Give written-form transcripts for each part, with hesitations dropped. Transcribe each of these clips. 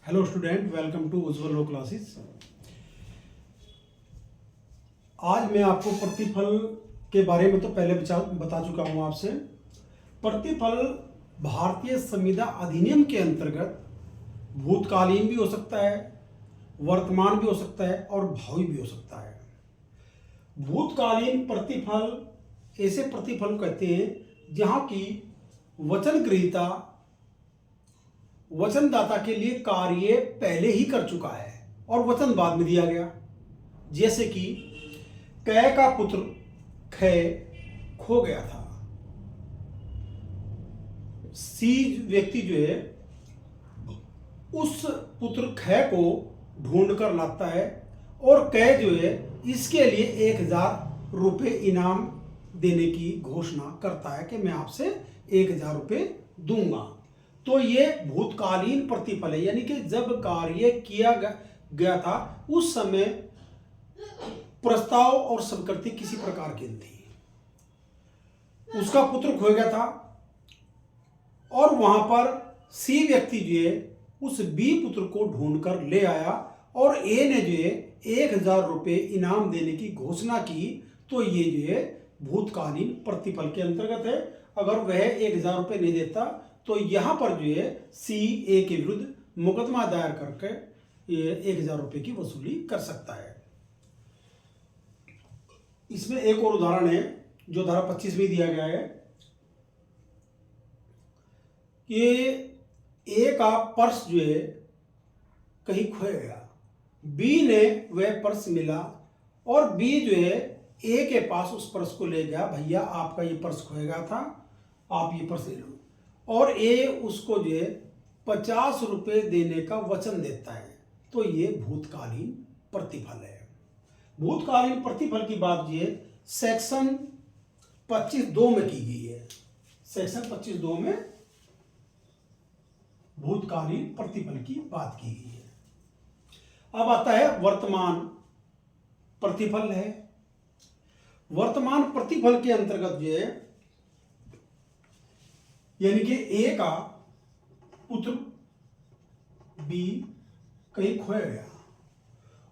Hello student, welcome to Ujjwal law classes. आज मैं आपको प्रतिफल के बारे में तो पहले बता चुका हूं आपसे। प्रतिफल भारतीय संविदा अधिनियम के अंतर्गत भूतकालीन भी हो सकता है, वर्तमान भी हो सकता है और भावी भी हो सकता है। भूतकालीन प्रतिफल ऐसे प्रतिफल कहते हैं जहां की वचन ग्रहीता वचनदाता के लिए कार्य पहले ही कर चुका है और वचन बाद में दिया गया। जैसे कि कै का पुत्र खय खो गया था। सी व्यक्ति जो है उस पुत्र खय को ढूंढ कर लाता है और कै जो है इसके लिए 1000 रुपये इनाम देने की घोषणा करता है कि मैं आपसे 1000 रुपये दूंगा। तो ये भूतकालीन प्रतिफल है, यानी कि जब कार्य किया गया था उस समय प्रस्ताव और स्वीकृति किसी प्रकार की थी। उसका पुत्र खो गया था और वहां पर सी व्यक्ति जो है उस बी पुत्र को ढूंढकर ले आया और ए ने जो है 1000 रुपये इनाम देने की घोषणा की। तो ये जो है भूतकालीन प्रतिफल के अंतर्गत है। अगर वह 1000 रुपये नहीं देता तो यहां पर जो है सी ए के विरुद्ध मुकदमा दायर करके 1000 रुपये की वसूली कर सकता है। इसमें एक और उदाहरण है जो धारा 25 में दिया गया है कि ए का पर्स जो है कहीं खो गया, बी ने वह पर्स मिला और बी जो है ए के पास उस पर्स को ले गया, भैया आपका ये पर्स खो गया था, आप ये पर्स ले लो। और ए उसको जो है 50 रुपये देने का वचन देता है। तो ये भूतकालीन प्रतिफल है। भूतकालीन प्रतिफल की बात ये सेक्शन 25(2) में की गई है। सेक्शन 25(2) में भूतकालीन प्रतिफल की बात की गई है। अब आता है वर्तमान प्रतिफल है। वर्तमान प्रतिफल के अंतर्गत जो है यानी कि ए का पुत्र बी कहीं खोया गया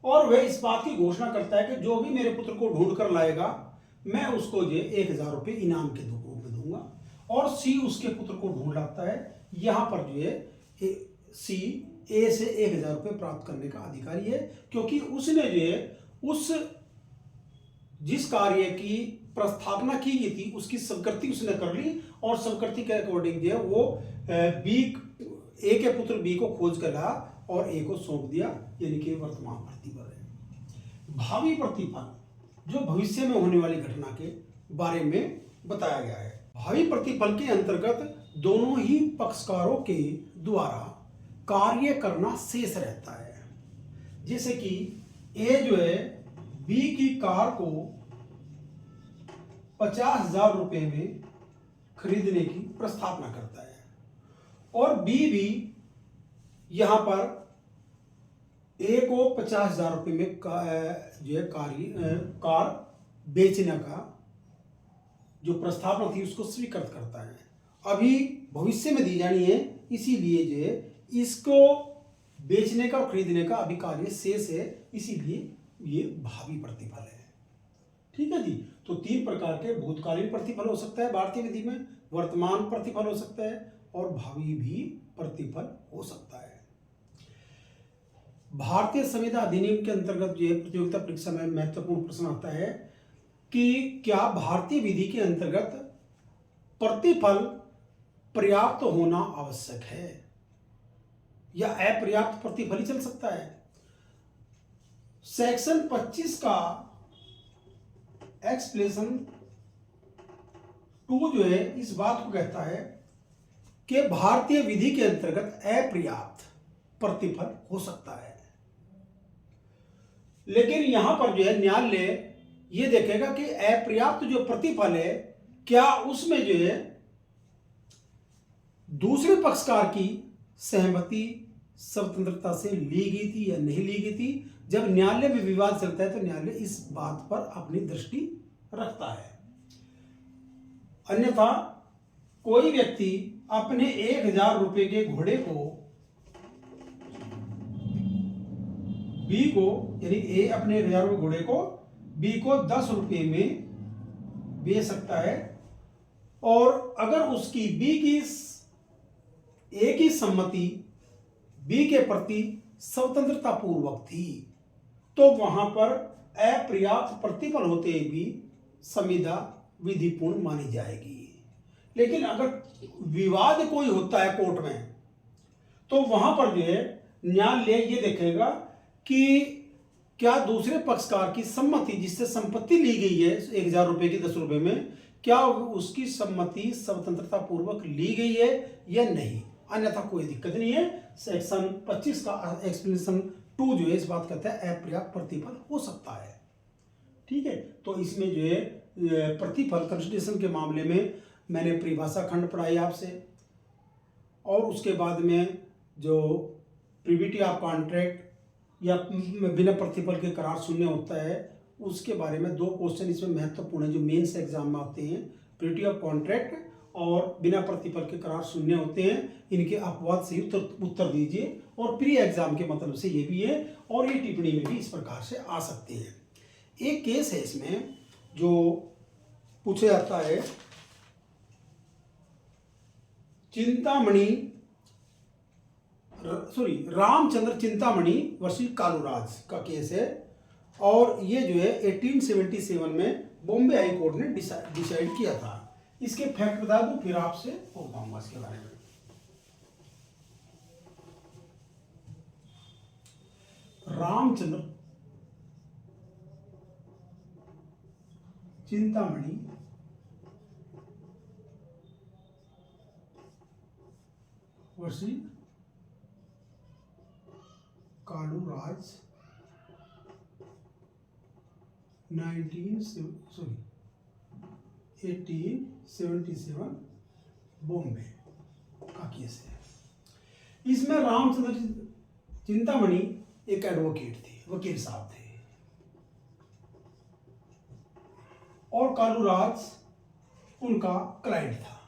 और वह इस बात की घोषणा करता है कि जो भी मेरे पुत्र को ढूंढ कर लाएगा मैं उसको जो 1000 रुपये इनाम के रूप में दूंगा। और सी उसके पुत्र को ढूंढ लाता है। यहां पर जो है सी ए से 1000 रुपये प्राप्त करने का अधिकारी है, क्योंकि उसने जो है उस जिस कार्य की प्रस्थापना की गई थी उसकी स्वीकृति उसने कर ली और स्वीकृति के अकॉर्डिंग जो है वो बी ए के पुत्र बी को खोज कर ला और ए को सौंप दिया, यानी कि वर्तमान प्रतिफल है। भावी प्रतिफल जो भविष्य में होने वाली घटना के बारे में बताया गया है। भावी प्रतिफल के अंतर्गत दोनों ही पक्षकारों के द्वारा कार्य करना शेष रहता है। जैसे कि ए जो है बी की कार को 50,000 रुपये में खरीदने की प्रस्तावना करता है और बी भी यहां पर ए को 50,000 रुपये में जो है कार बेचने का जो प्रस्तावना थी उसको स्वीकृत करता है। अभी भविष्य में दी जानी है, इसीलिए जो है इसको बेचने का और खरीदने का अभी कार्य शेष है, इसीलिए ये भावी प्रतिफल है। ठीक है जी। तो 3 प्रकार के भूतकालीन प्रतिफल हो सकता है भारतीय विधि में, वर्तमान प्रतिफल हो सकता है और भावी भी प्रतिफल हो सकता है। भारतीय संविदा अधिनियम के अंतर्गत जो है प्रतियोगिता परीक्षा में महत्वपूर्ण प्रश्न आता है कि क्या भारतीय विधि के अंतर्गत प्रतिफल पर्याप्त होना आवश्यक है या अपर्याप्त प्रतिफल ही चल सकता है। सेक्शन 25 का एक्सप्लेनेशन 2 जो है इस बात को कहता है कि भारतीय विधि के अंतर्गत अपर्याप्त प्रतिफल हो सकता है, लेकिन यहां पर जो है न्यायालय यह देखेगा कि अपर्याप्त जो प्रतिफल है क्या उसमें जो है दूसरे पक्षकार की सहमति स्वतंत्रता से ली गई थी या नहीं ली गई थी। जब न्यायालय में विवाद चलता है तो न्यायालय इस बात पर अपनी दृष्टि रखता है। अन्यथा कोई व्यक्ति अपने 1000 रुपये के घोड़े को बी को, यानी ए अपने रिजर्व घोड़े को बी को 10 रुपये में बेच सकता है, और अगर उसकी ए की सम्मति बी के प्रति स्वतंत्रता पूर्वक थी तो वहां पर अपर्याप्त प्रतिफल होते भी संविदा विधिपूर्ण मानी जाएगी। लेकिन अगर विवाद कोई होता है कोर्ट में तो वहां पर जो है न्यायालय ये देखेगा कि क्या दूसरे पक्षकार की सम्मति, जिससे संपत्ति ली गई है 1000 रुपये की 10 रुपये में, क्या उसकी सम्मति स्वतंत्रता पूर्वक ली गई है या नहीं, अन्यथा कोई दिक्कत नहीं है। सेक्शन 25 का एक्सप्लेनेशन 2 जो है इस बात कहता है अपर्याप्त प्रतिफल हो सकता है। ठीक है, तो इसमें जो है प्रतिफल कंसिडरेशन के मामले में मैंने परिभाषा खंड पढ़ाई आपसे, और उसके बाद में जो प्रीविटी ऑफ कॉन्ट्रैक्ट या बिना प्रतिफल के करार शून्य होता है उसके बारे में 2 क्वेश्चन इसमें महत्वपूर्ण है जो मेंस एग्जाम में आते हैं। प्रीविटी ऑफ कॉन्ट्रैक्ट और बिना प्रतिफल के करार शून्य होते हैं, इनके अपवाद से उत्तर दीजिए, और प्री एग्जाम के मतलब से ये भी है, और ये टिप्पणी में भी इस प्रकार से आ सकते हैं। एक केस है इसमें जो पूछा जाता है, रामचंद्र चिंतामणि वर्सेस कालूराज का केस है, और ये जो है 1877 में बॉम्बे हाई कोर्ट ने डिसाइड किया था। इसके फैक्ट बता दूं, फिर आपसे बताऊंगा इसके बारे में। रामचंद्र चिंतामणि वर्सेस कालूराज 1877 बॉम्बे का केस है। इसमें रामचंद्र चिंतामणि एक एडवोकेट थे, वकील साहब थे, और कालूराज उनका क्लाइंट था,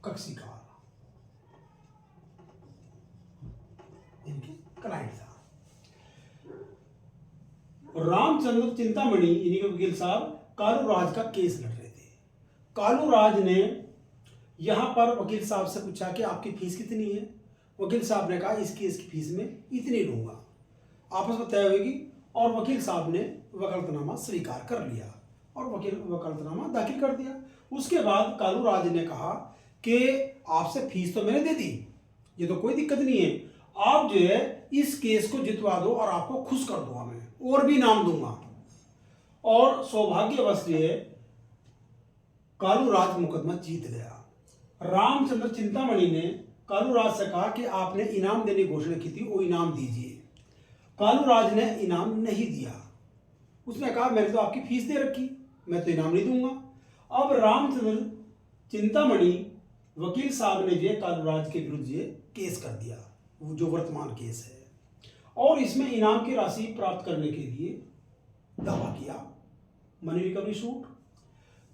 कक्षीकार, इनके क्लाइंट था। रामचंद्र चिंतामणि इन्हीं के वकील साहब कालूराज का केस लड़ रहे थे। कालूराज ने यहां पर वकील साहब से पूछा कि आपकी फीस कितनी है। वकील साहब ने कहा इस केस की फीस में इतनी लूंगा। आपस में तय होगी, और वकील साहब ने वकालतनामा स्वीकार कर लिया और वकालतनामा दाखिल कर दिया। उसके बाद कालूराज ने कहा कि आपसे फीस तो मैंने दे दी, ये तो कोई दिक्कत नहीं है, आप जो है इस केस को जितवा दो और आपको खुश कर दूंगा, मैं और भी नाम दूंगा। और सौभाग्यवश जो है कालूराज मुकदमा जीत गया। रामचंद्र चिंतामणि ने कालूराज से कहा कि आपने इनाम देने की घोषणा की थी, वो इनाम दीजिए। कालूराज ने इनाम नहीं दिया। उसने कहा मैंने तो आपकी फीस दे रखी, मैं तो इनाम नहीं दूंगा। अब रामचंद्र चिंतामणि वकील साहब ने जो कालूराज के विरुद्ध ये केस कर दिया, वो जो वर्तमान केस है, और इसमें इनाम की राशि प्राप्त करने के लिए दावा किया, मनी रिकवरी सूट।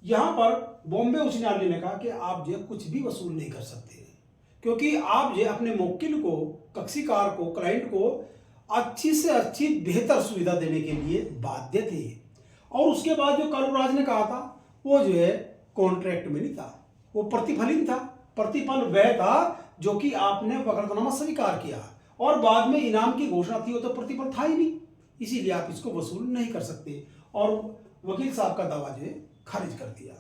यहां पर बॉम्बे उच्च न्यायालय ने कहा कि आप जो कुछ भी वसूल नहीं कर सकते, क्योंकि आप जो अपने मुवक्किल को, कक्षीकार को, क्लाइंट को अच्छी से अच्छी बेहतर सुविधा देने के लिए बाध्य थे। और उसके बाद जो कालूराज ने कहा था वो जो है कॉन्ट्रैक्ट में नहीं था, वो प्रतिफलित था। प्रतिफल वह था जो कि आपने वकालतनामा स्वीकार किया, और बाद में इनाम की घोषणा थी, वो तो प्रतिफल था ही नहीं, इसीलिए आप इसको वसूल नहीं कर सकते। और वकील साहब का दावा जो है खारिज कर दिया।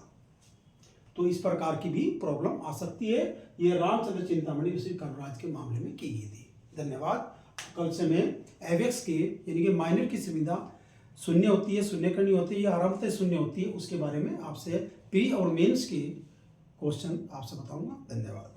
तो इस प्रकार की भी प्रॉब्लम आ सकती है। ये रामचंद्र चिंतामणि वर्सेस कालूराज के मामले में की गई थी। धन्यवाद। कल से मैं एवेक्स के यानी कि माइनर की सुविधा शून्य होती है, शून्य करनी होती है या आरामतः शून्य होती है, उसके बारे में आपसे प्री और मेंस के क्वेश्चन आपसे बताऊंगा। धन्यवाद।